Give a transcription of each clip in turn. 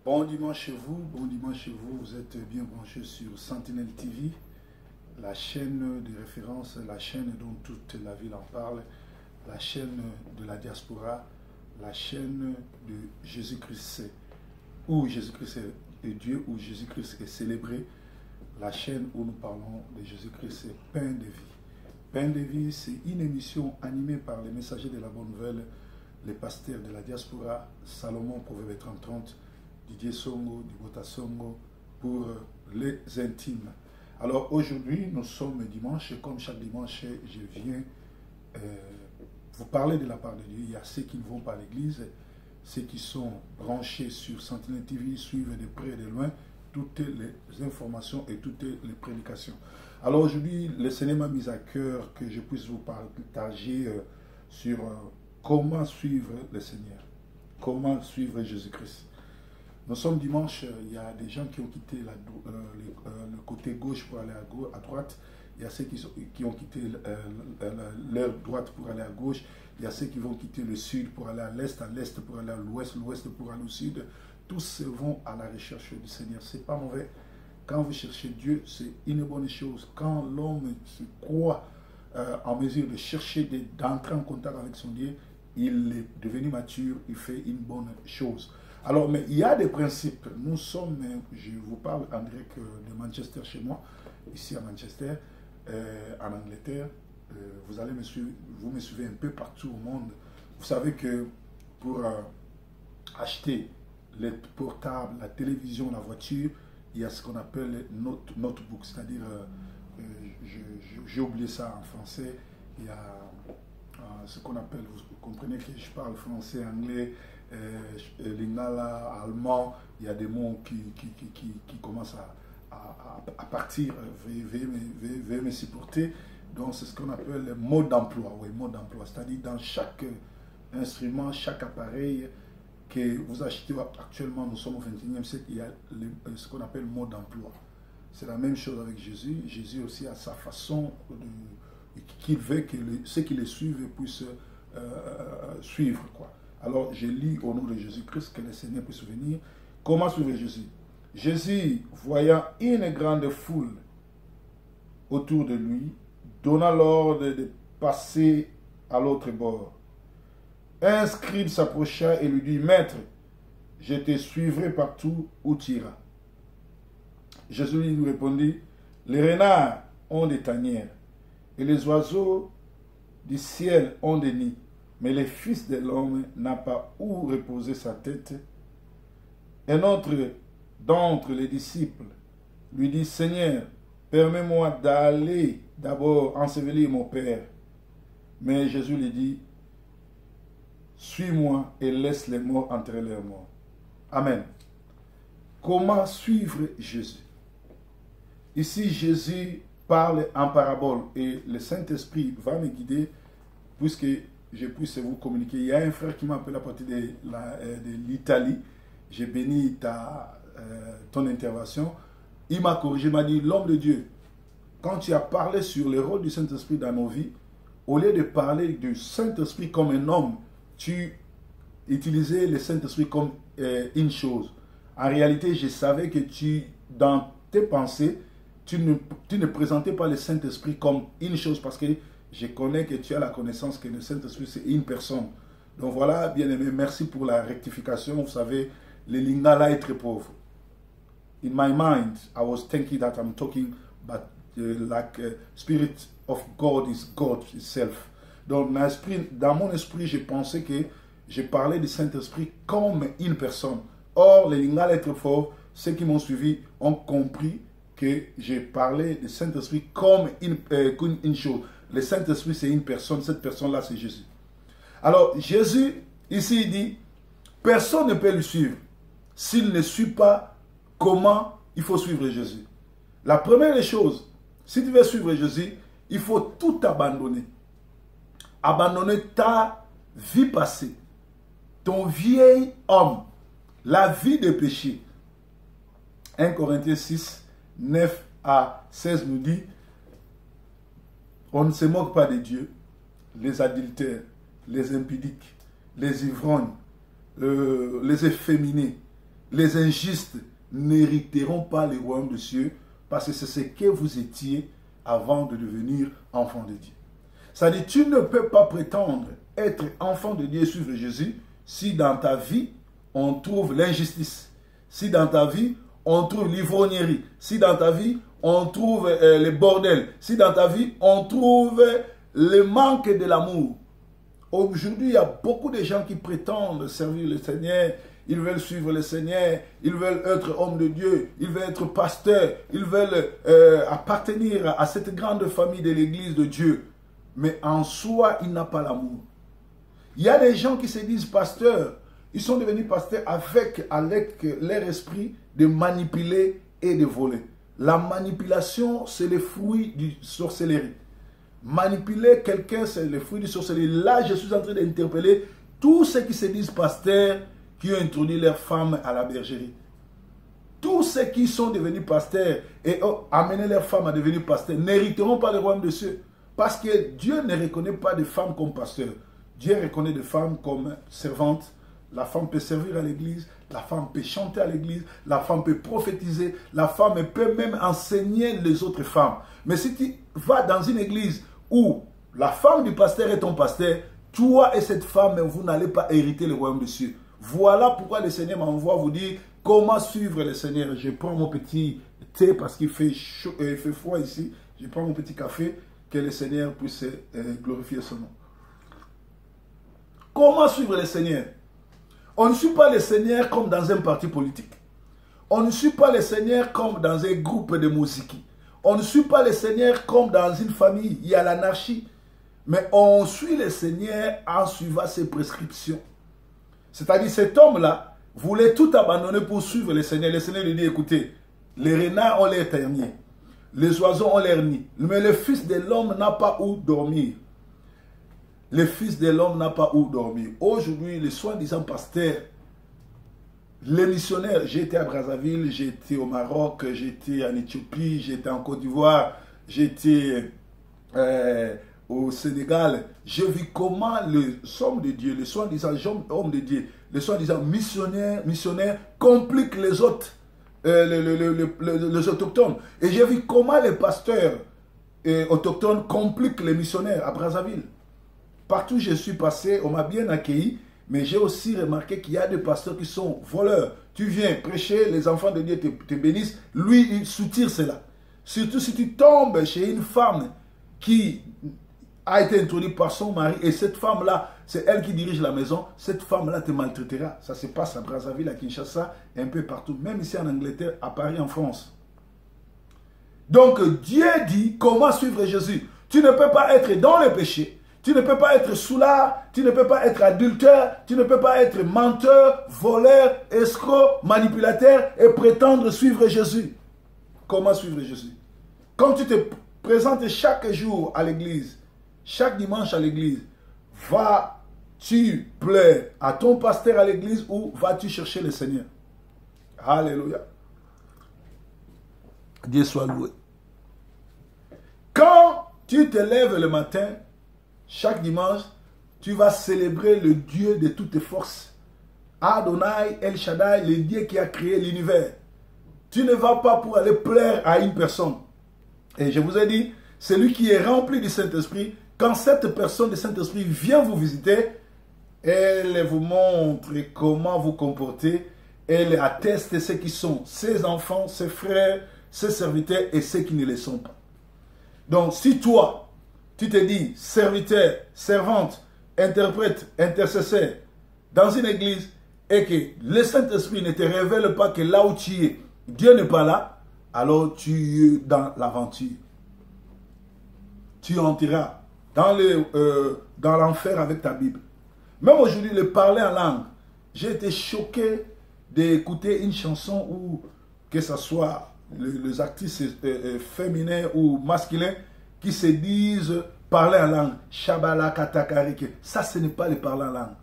Bon dimanche chez vous, bon dimanche chez vous. Vous êtes bien branchés sur Sentinelle TV, la chaîne de référence, la chaîne dont toute la ville en parle, la chaîne de la diaspora, la chaîne de Jésus-Christ, où Jésus-Christ est Dieu, où Jésus-Christ est célébré, la chaîne où nous parlons de Jésus-Christ, c'est Pain de vie. Pain de vie, c'est une émission animée par les messagers de la bonne nouvelle, les pasteurs de la diaspora, Salomon, Proverbe 30, Didier Songo, Dibota Songo, pour les intimes. Alors aujourd'hui, nous sommes dimanche, et comme chaque dimanche, je viens vous parler de la part de Dieu. Il y a ceux qui ne vont pas à l'église, ceux qui sont branchés sur Sentinelle TV, suivent de près et de loin toutes les informations et toutes les prédications. Alors aujourd'hui, le Seigneur m'a mis à cœur que je puisse vous partager sur comment suivre le Seigneur, comment suivre Jésus-Christ. Nous sommes dimanche, il y a des gens qui ont quitté le côté gauche pour aller à droite, il y a ceux qui ont quitté leur droite pour aller à gauche, il y a ceux qui vont quitter le sud pour aller à l'est pour aller à l'ouest, l'ouest pour aller au sud. Tous vont à la recherche du Seigneur. Ce n'est pas mauvais. Quand vous cherchez Dieu, c'est une bonne chose. Quand l'homme se croit en mesure de chercher, d'entrer en contact avec son Dieu, il est devenu mature, il fait une bonne chose. Alors, mais il y a des principes. Nous sommes, je vous parle en direct de Manchester chez moi, ici à Manchester, en Angleterre. Vous allez me suivre, vous me suivez un peu partout au monde. Vous savez que pour acheter les portables, la télévision, la voiture, il y a ce qu'on appelle les notebooks, c'est-à-dire, j'ai oublié ça en français, il y a ce qu'on appelle, vous comprenez que je parle français, anglais, lingala, allemand, il y a des mots qui commencent à partir, veuillez me supporter. Donc c'est ce qu'on appelle le mode d'emploi, oui, mode d'emploi, c'est-à-dire dans chaque instrument, chaque appareil que vous achetez actuellement, nous sommes au 21e siècle, il y a ce qu'on appelle mode d'emploi. C'est la même chose avec Jésus. Jésus aussi a sa façon qu'il veut que ceux qui le suivent puissent suivre, quoi. Alors, je lis au nom de Jésus-Christ, que le Seigneur puisse venir. Comment suivre Jésus? Jésus, voyant une grande foule autour de lui, donna l'ordre de passer à l'autre bord. Un scribe s'approcha et lui dit, « Maître, je te suivrai partout où tu iras. » Jésus lui répondit, « Les renards ont des tanières, et les oiseaux du ciel ont des nids, mais le Fils de l'homme n'a pas où reposer sa tête. » Un autre d'entre les disciples lui dit, « Seigneur, permets-moi d'aller d'abord ensevelir mon Père. » Mais Jésus lui dit, « Suis-moi et laisse les morts enterrer leurs morts. » Amen. Comment suivre Jésus? Ici, Jésus parle en parabole et le Saint-Esprit va me guider puisque je puisse vous communiquer. Il y a un frère qui m'a appelé à partir de l'Italie. J'ai béni ton intervention. Il m'a corrigé, il m'a dit, l'homme de Dieu, quand tu as parlé sur le rôle du Saint-Esprit dans nos vies, au lieu de parler du Saint-Esprit comme un homme, tu utilisais le Saint-Esprit comme une chose. En réalité, je savais que dans tes pensées, tu ne présentais pas le Saint-Esprit comme une chose parce que je connais que tu as la connaissance que le Saint-Esprit c'est une personne. Donc voilà, bien aimé, merci pour la rectification. Vous savez, le lingala est très pauvre. In my mind, I was thinking that I'm talking but like Spirit of God is God itself. Donc dans mon esprit, j'ai pensé que je parlais du Saint-Esprit comme une personne. Or, le lingala est très pauvre. Ceux qui m'ont suivi ont compris que j'ai parlé du Saint-Esprit comme une chose. Le Saint-Esprit, c'est une personne. Cette personne-là, c'est Jésus. Alors, Jésus, ici, il dit, personne ne peut le suivre s'il ne suit pas comment il faut suivre Jésus. La première des choses, si tu veux suivre Jésus, il faut tout abandonner. Abandonner ta vie passée, ton vieil homme, la vie de péché. 1 Corinthiens 6, 9 à 16 nous dit, on ne se moque pas de Dieu, les adultères, les impudiques, les ivrognes, les efféminés, les injustes n'hériteront pas le royaume des cieux, parce que c'est ce que vous étiez avant de devenir enfant de Dieu. C'est-à-dire, tu ne peux pas prétendre être enfant de Dieu et suivre Jésus si dans ta vie, on trouve l'injustice, si dans ta vie, on trouve l'ivrognerie, si dans ta vie, on trouve les bordels, si dans ta vie, on trouve le manque de l'amour. Aujourd'hui, il y a beaucoup de gens qui prétendent servir le Seigneur, ils veulent suivre le Seigneur, ils veulent être hommes de Dieu, ils veulent être pasteurs, ils veulent appartenir à cette grande famille de l'Église de Dieu. Mais en soi, il n'a pas l'amour. Il y a des gens qui se disent pasteurs, ils sont devenus pasteurs avec leur esprit de manipuler et de voler. La manipulation, c'est le fruit du sorcellerie. Manipuler quelqu'un, c'est le fruit du sorcellerie. Là, je suis en train d'interpeller tous ceux qui se disent pasteurs, qui ont introduit leurs femmes à la bergerie. Tous ceux qui sont devenus pasteurs et ont amené leurs femmes à devenir pasteurs n'hériteront pas le royaume de cieux. Parce que Dieu ne reconnaît pas de femmes comme pasteurs. Dieu reconnaît des femmes comme servantes. La femme peut servir à l'église, la femme peut chanter à l'église, la femme peut prophétiser, la femme peut même enseigner les autres femmes. Mais si tu vas dans une église où la femme du pasteur est ton pasteur, toi et cette femme, vous n'allez pas hériter le royaume des cieux. Voilà pourquoi le Seigneur m'envoie vous dire comment suivre le Seigneur. Je prends mon petit thé parce qu'il fait chaud, il fait froid ici. Je prends mon petit café, que le Seigneur puisse glorifier son nom. Comment suivre le Seigneur? On ne suit pas le Seigneur comme dans un parti politique. On ne suit pas le Seigneur comme dans un groupe de musique. On ne suit pas le Seigneur comme dans une famille. Il y a l'anarchie. Mais on suit le Seigneur en suivant ses prescriptions. C'est-à-dire cet homme-là voulait tout abandonner pour suivre le Seigneur. Le Seigneur lui dit, écoutez, les renards ont l'air terniers. Les oiseaux ont l'air nids. Mais le Fils de l'homme n'a pas où dormir. Le Fils de l'homme n'a pas où dormir. Aujourd'hui, les soi-disant pasteurs, les missionnaires, j'ai été à Brazzaville, j'ai été au Maroc, j'ai été en Éthiopie, j'ai été en Côte d'Ivoire, j'ai été au Sénégal. J'ai vu comment les hommes de Dieu, les soi-disant hommes de Dieu, les soi-disant missionnaires compliquent les autres, les autochtones. Et j'ai vu comment les pasteurs autochtones compliquent les missionnaires à Brazzaville. Partout où je suis passé, on m'a bien accueilli, mais j'ai aussi remarqué qu'il y a des pasteurs qui sont voleurs. Tu viens prêcher, les enfants de Dieu te bénissent, lui il soutire cela. Surtout si tu tombes chez une femme qui a été introduite par son mari, et cette femme-là, c'est elle qui dirige la maison, cette femme-là te maltraitera. Ça se passe à Brazzaville, à Kinshasa, et un peu partout, même ici en Angleterre, à Paris, en France. Donc Dieu dit comment suivre Jésus. Tu ne peux pas être dans le péché. Tu ne peux pas être soulard, tu ne peux pas être adultère, tu ne peux pas être menteur, voleur, escroc, manipulateur et prétendre suivre Jésus. Comment suivre Jésus? Quand tu te présentes chaque jour à l'église, chaque dimanche à l'église, vas-tu plaire à ton pasteur à l'église ou vas-tu chercher le Seigneur? Alléluia. Dieu soit loué. Quand tu te lèves le matin, chaque dimanche, tu vas célébrer le Dieu de toutes tes forces. Adonai, El Shaddai, le Dieu qui a créé l'univers. Tu ne vas pas pour aller plaire à une personne. Et je vous ai dit, celui qui est rempli du Saint-Esprit, quand cette personne du Saint-Esprit vient vous visiter, elle vous montre comment vous comportez. Elle atteste ceux qui sont ses enfants, ses frères, ses serviteurs et ceux qui ne le sont pas. Donc si toi, tu te dis serviteur, servante, interprète, intercesseur dans une église et que le Saint-Esprit ne te révèle pas que là où tu es, Dieu n'est pas là, alors tu es dans l'aventure. Tu entreras dans l'enfer avec ta Bible. Même aujourd'hui, le parler en langue, j'ai été choqué d'écouter une chanson où, que ce soit les actrices féminines ou masculines, qui se disent parler en langue. Shabala katakarike. Ça, ce n'est pas le parler en langue.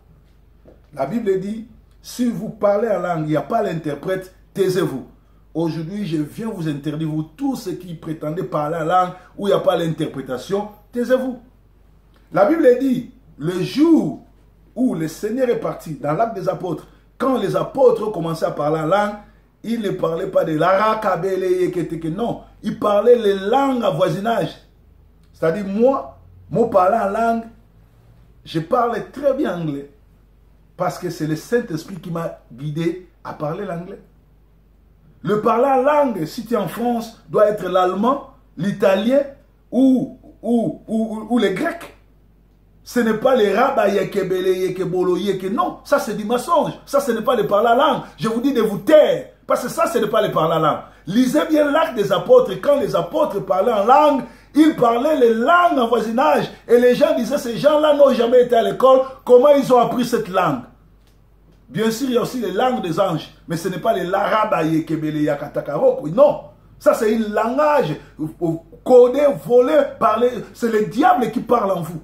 La Bible dit, si vous parlez en langue, il n'y a pas l'interprète, taisez-vous. Aujourd'hui, je viens vous interdire, vous tous ceux qui prétendez parler en langue où il n'y a pas l'interprétation, taisez-vous. La Bible dit, le jour où le Seigneur est parti, dans l'acte des apôtres, quand les apôtres ont commencé à parler en langue, ils ne parlaient pas de l'arakabele, non. Ils parlaient les langues à voisinage. C'est-à-dire, moi parler en langue, je parle très bien anglais. Parce que c'est le Saint-Esprit qui m'a guidé à parler l'anglais. Le parler en langue, si tu es en France, doit être l'allemand, l'italien ou les grecs. Ce n'est pas les rabbins, non, ça c'est du mensonge. Ça ce n'est pas le parler en langue. Je vous dis de vous taire. Parce que ça ce n'est pas le parler en langue. Lisez bien l'acte des apôtres. Quand les apôtres parlaient en langue, ils parlaient les langues en voisinage. Et les gens disaient, ces gens-là n'ont jamais été à l'école. Comment ils ont appris cette langue? Bien sûr, il y a aussi les langues des anges. Mais ce n'est pas les larabaye, kebele, yakatakaroko. Non. Ça, c'est un langage codé, volé, parlé. C'est le diable qui parle en vous.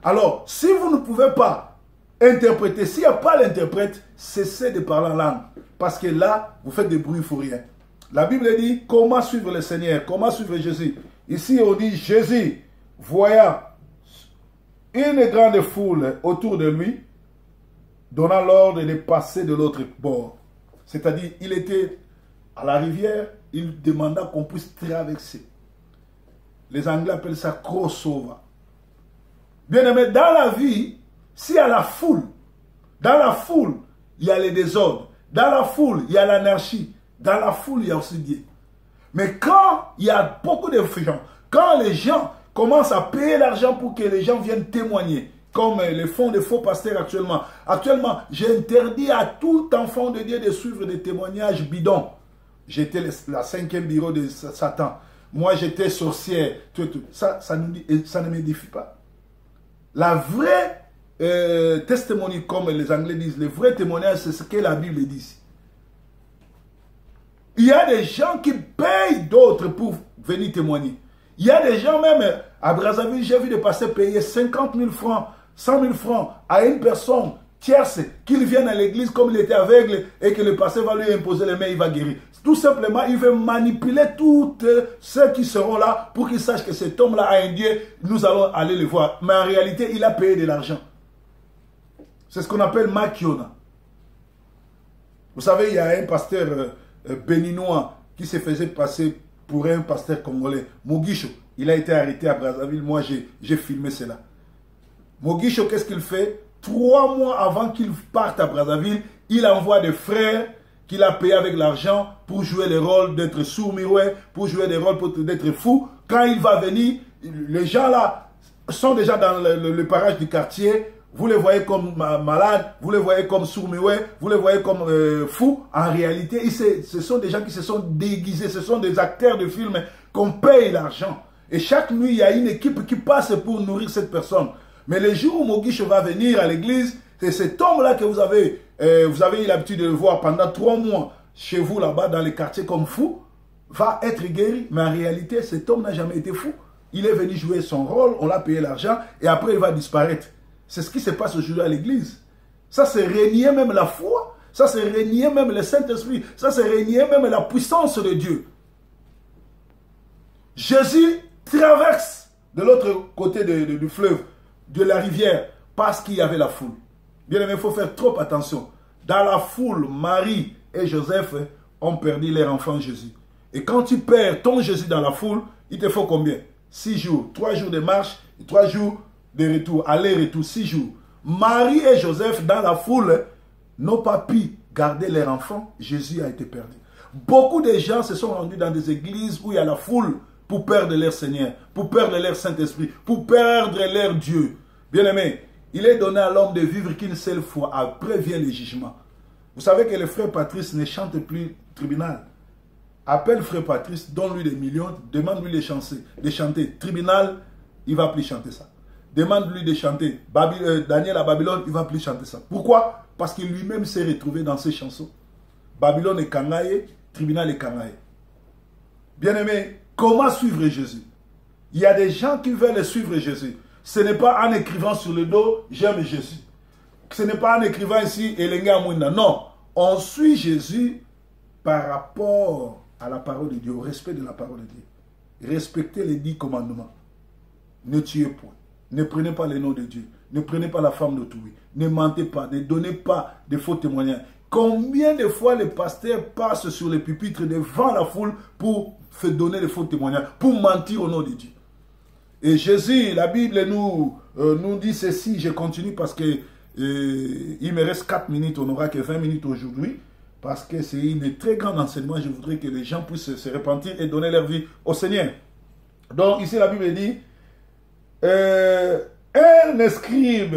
Alors, si vous ne pouvez pas interpréter, s'il n'y a pas l'interprète, cessez de parler en langue. Parce que là, vous faites des bruits pour rien. La Bible dit, comment suivre le Seigneur? Comment suivre Jésus? Ici, on dit, Jésus, voyant une grande foule autour de lui, donnant l'ordre de passer de l'autre bord. C'est-à-dire, il était à la rivière, il demanda qu'on puisse traverser. Les Anglais appellent ça crossover. Bien aimé, dans la vie, s'il y a la foule, dans la foule, il y a les désordres. Dans la foule, il y a l'anarchie. Dans la foule, il y a aussi Dieu. Mais quand il y a beaucoup de gens, quand les gens commencent à payer l'argent pour que les gens viennent témoigner, comme le font des faux pasteurs actuellement. Actuellement, j'ai interdit à tout enfant de Dieu de suivre des témoignages bidons. J'étais la 5e bureau de Satan. Moi, j'étais sorcière. Ça ne m'édifie pas. La vraie testimony, comme les Anglais disent, le vrai témoignage, c'est ce que la Bible dit. Il y a des gens qui payent d'autres pour venir témoigner. Il y a des gens même, à Brazzaville, j'ai vu des pasteurs payer 50 000 francs, 100 000 francs à une personne tierce, qu'il vienne à l'église comme il était aveugle et que le pasteur va lui imposer les mains, il va guérir. Tout simplement, il veut manipuler tous ceux qui seront là pour qu'ils sachent que cet homme-là a un Dieu, nous allons aller le voir. Mais en réalité, il a payé de l'argent. C'est ce qu'on appelle makiona. Vous savez, il y a un pasteur béninois qui se faisait passer pour un pasteur congolais, Mogisho. Il a été arrêté à Brazzaville. Moi, j'ai filmé cela. Mogisho, qu'est-ce qu'il fait? 3 mois avant qu'il parte à Brazzaville, il envoie des frères qu'il a payés avec l'argent pour jouer le rôle d'être sourd-muet, pour jouer des rôles d'être fou. Quand il va venir, les gens là sont déjà dans le parage du quartier. Vous les voyez comme malades, vous les voyez comme sourds-muets, vous les voyez comme fous. En réalité, ce sont des gens qui se sont déguisés, ce sont des acteurs de films qu'on paye l'argent. Et chaque nuit, il y a une équipe qui passe pour nourrir cette personne. Mais le jour où Mogisho va venir à l'église, c'est cet homme-là que vous avez eu l'habitude de le voir pendant 3 mois chez vous là-bas dans les quartiers comme fou, va être guéri. Mais en réalité, cet homme n'a jamais été fou. Il est venu jouer son rôle, on l'a payé l'argent et après il va disparaître. C'est ce qui se passe aujourd'hui à l'église. Ça, c'est renier même la foi. Ça, c'est renier même le Saint-Esprit. Ça, c'est renier même la puissance de Dieu. Jésus traverse de l'autre côté du fleuve, de la rivière, parce qu'il y avait la foule. Bien aimé, il faut faire trop attention. Dans la foule, Marie et Joseph ont perdu leur enfant Jésus. Et quand tu perds ton Jésus dans la foule, il te faut combien? 6 jours. 3 jours de marche et 3 jours de retour, aller-retour, 6 jours. Marie et Joseph, dans la foule, n'ont pas pu garder leur enfant. Jésus a été perdu. Beaucoup de gens se sont rendus dans des églises où il y a la foule pour perdre leur Seigneur, pour perdre leur Saint-Esprit, pour perdre leur Dieu. Bien-aimé, il est donné à l'homme de vivre qu'une seule fois. Après vient le jugement. Vous savez que le frère Patrice ne chante plus tribunal. Appelle frère Patrice, donne-lui des millions, demande-lui de chanter tribunal, il ne va plus chanter ça. Demande-lui de chanter Daniel à Babylone, il ne va plus chanter ça. Pourquoi? Parce qu'il lui-même s'est retrouvé dans ces chansons. Babylone est kangaye, tribunal est kangaye. Bien-aimé, comment suivre Jésus? Il y a des gens qui veulent suivre Jésus. Ce n'est pas en écrivant sur le dos, j'aime Jésus. Ce n'est pas en écrivant ici, Elenga Mouina. Non, on suit Jésus par rapport à la parole de Dieu, au respect de la parole de Dieu. Respectez les 10 commandements. Ne tuez point. Ne prenez pas le nom de Dieu. Ne prenez pas la femme d'autrui. Ne mentez pas. Ne donnez pas de faux témoignages. Combien de fois les pasteurs passent sur les pupitres devant la foule pour faire donner des faux témoignages, pour mentir au nom de Dieu. Et Jésus, la Bible nous dit ceci, je continue parce que il me reste 4 minutes, on n'aura que 20 minutes aujourd'hui, parce que c'est un très grand enseignement, je voudrais que les gens puissent se repentir et donner leur vie au Seigneur. Donc ici la Bible dit, un scribe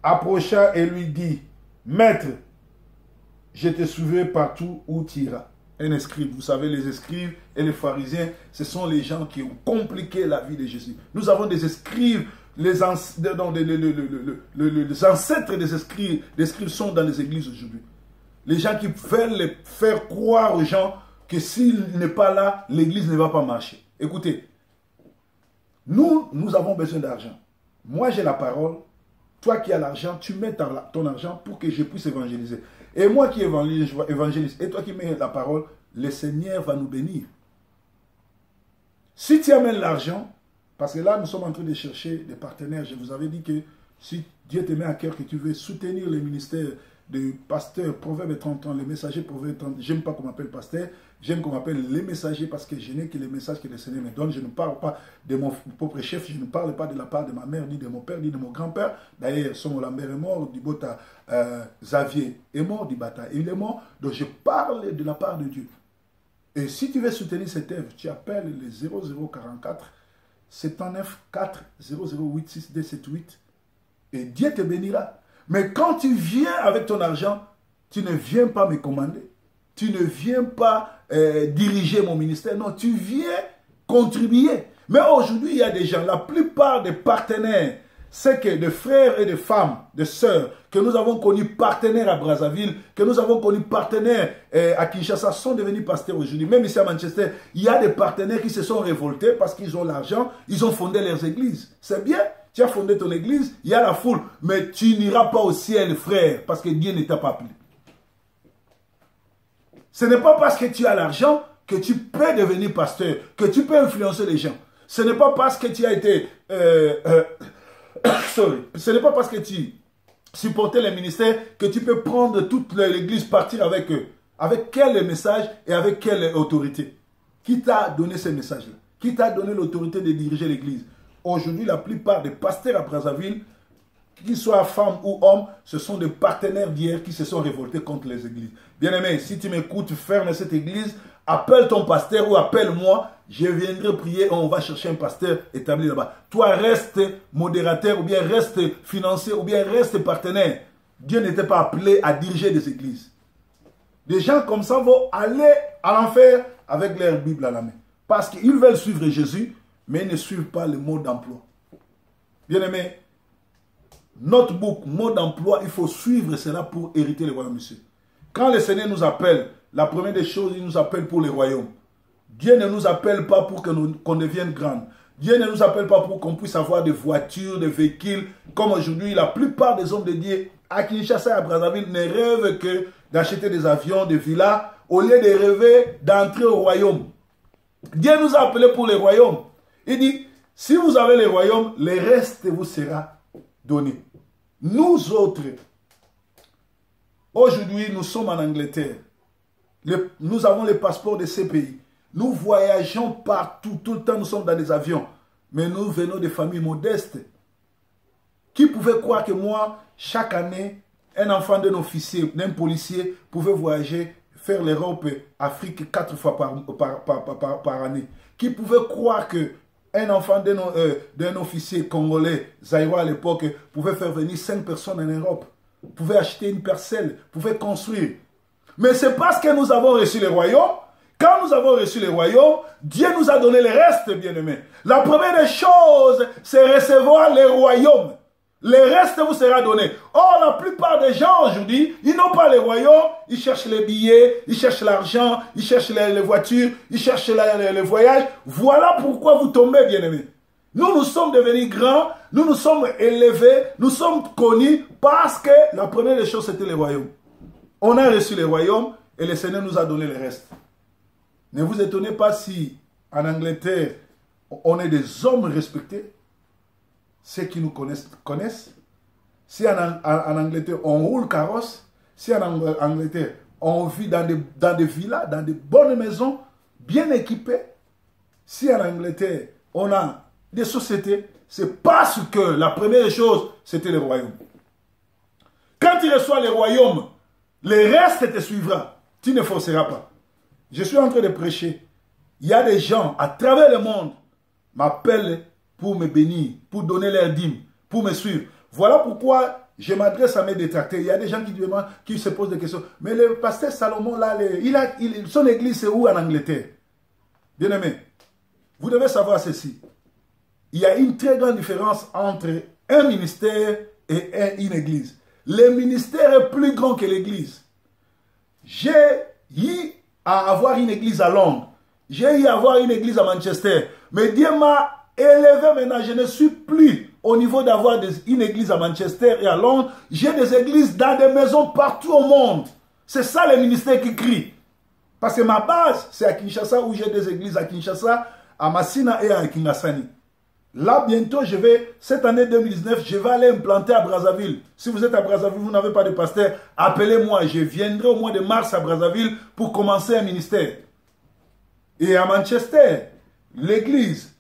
approcha et lui dit, Maître, je te suivrai partout où tu iras. Un scribe, vous savez, les scribes et les pharisiens, ce sont les gens qui ont compliqué la vie de Jésus. Nous avons des scribes, les ancêtres des scribes sont dans les églises aujourd'hui. Les gens qui veulent faire croire aux gens que s'il n'est pas là, l'église ne va pas marcher. Écoutez, nous avons besoin d'argent. Moi, j'ai la parole. Toi qui as l'argent, tu mets ton argent pour que je puisse évangéliser. Et moi qui évangélise, et toi qui mets la parole, le Seigneur va nous bénir. Si tu amènes l'argent, parce que là, nous sommes en train de chercher des partenaires. Je vous avais dit que si Dieu te met à cœur que tu veux soutenir le ministère de pasteur, Proverbe 30 ans, les messagers, Proverbe 30, j'aime pas qu'on m'appelle pasteur, j'aime qu'on m'appelle les messagers parce que je n'ai que les messages que le Seigneur me donne. Je ne parle pas de mon propre chef, je ne parle pas de la part de ma mère, ni de mon père, ni de mon grand-père. D'ailleurs, son Lambert est mort, Dibota Xavier est mort, Dibata, il est mort. Donc je parle de la part de Dieu. Et si tu veux soutenir cette œuvre, tu appelles les 0044 79 4 0086 278 et Dieu te bénira. Mais quand tu viens avec ton argent, tu ne viens pas me commander. Tu ne viens pas diriger mon ministère. Non, tu viens contribuer. Mais aujourd'hui, il y a des gens, la plupart des partenaires, c'est que des frères et des femmes, des sœurs, que nous avons connus partenaires à Brazzaville, que nous avons connus partenaires à Kinshasa, sont devenus pasteurs aujourd'hui. Même ici à Manchester, il y a des partenaires qui se sont révoltés parce qu'ils ont l'argent, ils ont fondé leurs églises. C'est bien. Tu as fondé ton église, il y a la foule, mais tu n'iras pas au ciel, frère, parce que Dieu ne t'a pas appelé. Ce n'est pas parce que tu as l'argent que tu peux devenir pasteur, que tu peux influencer les gens. Ce n'est pas parce que tu as été... Ce n'est pas parce que tu supportais les ministères que tu peux prendre toute l'église, partir avec eux. Avec quel message et avec quelle autorité? Qui t'a donné ces messages-là? Qui t'a donné l'autorité de diriger l'église? Aujourd'hui, la plupart des pasteurs à Brazzaville, qu'ils soient femmes ou hommes, ce sont des partenaires d'hier qui se sont révoltés contre les églises. Bien-aimé, si tu m'écoutes, ferme cette église, appelle ton pasteur ou appelle-moi, je viendrai prier, on va chercher un pasteur établi là-bas. Toi, reste modérateur ou bien reste financier ou bien reste partenaire. Dieu n'était pas appelé à diriger des églises. Des gens comme ça vont aller à l'enfer avec leur Bible à la main. Parce qu'ils veulent suivre Jésus, mais ils ne suivent pas le mode d'emploi. Bien-aimé, notebook, mode d'emploi, il faut suivre cela pour hériter le royaume de Dieu. Quand le Seigneur nous appelle, la première des choses, il nous appelle pour le royaume. Dieu ne nous appelle pas pour qu'on devienne grand. Dieu ne nous appelle pas pour qu'on puisse avoir des voitures, des véhicules. Comme aujourd'hui, la plupart des hommes de Dieu à Kinshasa et à Brazzaville ne rêvent que d'acheter des avions, des villas, au lieu de rêver d'entrer au royaume. Dieu nous a appelés pour le royaume. Il dit, si vous avez le royaume, le reste vous sera donné. Nous autres, aujourd'hui, nous sommes en Angleterre. Nous avons les passeports de ces pays. Nous voyageons partout, tout le temps nous sommes dans des avions. Mais nous venons de familles modestes. Qui pouvait croire que moi, chaque année, un enfant d'un officier, d'un policier, pouvait voyager, faire l'Europe, Afrique 4 fois par année. Qui pouvait croire que un enfant d'un officier congolais, Zaïrois à l'époque, pouvait faire venir 5 personnes en Europe, pouvait acheter une parcelle, pouvait construire. Mais c'est parce que nous avons reçu le royaume. Quand nous avons reçu le royaume, Dieu nous a donné le reste, bien-aimés. La première des choses, c'est recevoir le royaume. Le reste vous sera donné. Or, la plupart des gens aujourd'hui, ils n'ont pas le royaume. Ils cherchent les billets, ils cherchent l'argent, ils cherchent les voitures, ils cherchent les voyages. Voilà pourquoi vous tombez, bien-aimés. Nous sommes devenus grands, nous nous sommes élevés, nous sommes connus parce que la première des choses, c'était le royaume. On a reçu le royaume et le Seigneur nous a donné le reste. Ne vous étonnez pas si en Angleterre, on est des hommes respectés. ceux qui nous connaissent. Si en Angleterre, on roule carrosse, si en Angleterre, on vit dans des villas, dans de bonnes maisons, bien équipées, si en Angleterre, on a des sociétés, c'est parce que la première chose, c'était le royaume. Quand tu reçois le royaume, le reste te suivra. Tu ne forceras pas. Je suis en train de prêcher. Il y a des gens à travers le monde m'appellent pour me bénir, pour donner leur dîme, pour me suivre. Voilà pourquoi je m'adresse à mes détracteurs. Il y a des gens qui se posent des questions. Mais le pasteur Salomon, là, son église, c'est où en Angleterre? Bien aimé, vous devez savoir ceci. Il y a une très grande différence entre un ministère et une église. Le ministère est plus grand que l'église. J'ai eu à avoir une église à Londres. J'ai eu à avoir une église à Manchester. Mais Dieu m'a élevé maintenant. Je ne suis plus au niveau d'avoir une église à Manchester et à Londres. J'ai des églises dans des maisons partout au monde. C'est ça le ministère qui crie. Parce que ma base, c'est à Kinshasa, où j'ai des églises à Kinshasa, à Massina et à Kingasani. Là, bientôt, cette année 2019, je vais aller me planter à Brazzaville. Si vous êtes à Brazzaville, vous n'avez pas de pasteur, appelez-moi. Je viendrai au mois de mars à Brazzaville pour commencer un ministère. Et à Manchester, l'église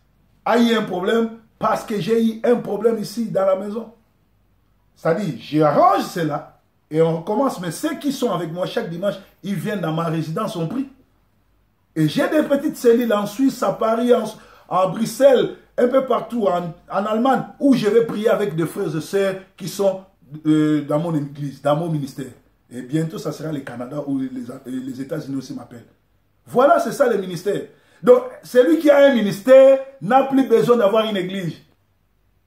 a eu un problème parce que j'ai eu un problème ici dans la maison. C'est-à-dire, j'arrange cela et on recommence. Mais ceux qui sont avec moi chaque dimanche, ils viennent dans ma résidence, ont pris. Et j'ai des petites cellules en Suisse, à Paris, en Bruxelles, un peu partout, en Allemagne, où je vais prier avec des frères et sœurs qui sont dans mon église, dans mon ministère. Et bientôt, ça sera le Canada ou les États-Unis aussi m'appellent. Voilà, c'est ça le ministère. Donc, celui qui a un ministère n'a plus besoin d'avoir une église.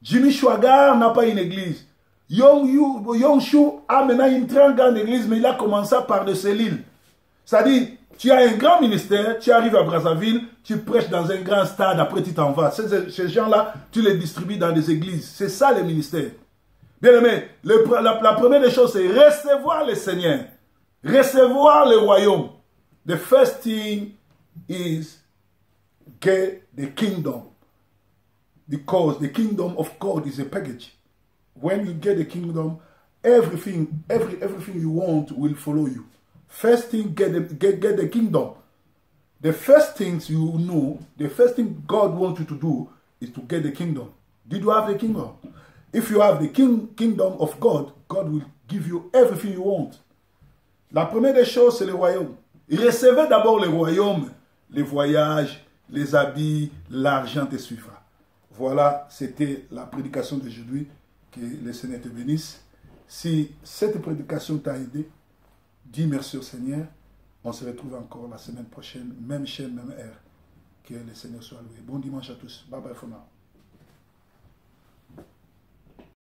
Jimmy Chouagar n'a pas une église. Yong Shu a maintenant une très grande église, mais il a commencé par des cellules. C'est-à-dire, tu as un grand ministère, tu arrives à Brazzaville, tu prêches dans un grand stade, après tu t'en vas. Ces gens-là, tu les distribues dans des églises. C'est ça le ministère. Bien aimé, la première des choses, c'est recevoir le Seigneur. Recevoir le royaume. The first thing is get the kingdom. Because the kingdom of God is a package. When you get the kingdom, everything you want will follow you. First thing, get the kingdom. The first things you know, the first thing God wants you to do is to get the kingdom. Did you have the kingdom? If you have the kingdom of God, God will give you everything you want. La première des choses, c'est le royaume. Recevez d'abord le royaume, les voyages, les habits, l'argent te suivra. Voilà, c'était la prédication d'aujourd'hui. Que le Seigneur te bénisse. Si cette prédication t'a aidé, dis merci au Seigneur. On se retrouve encore la semaine prochaine, même chaîne, même heure. Que le Seigneur soit loué. Bon dimanche à tous. Bye bye for now.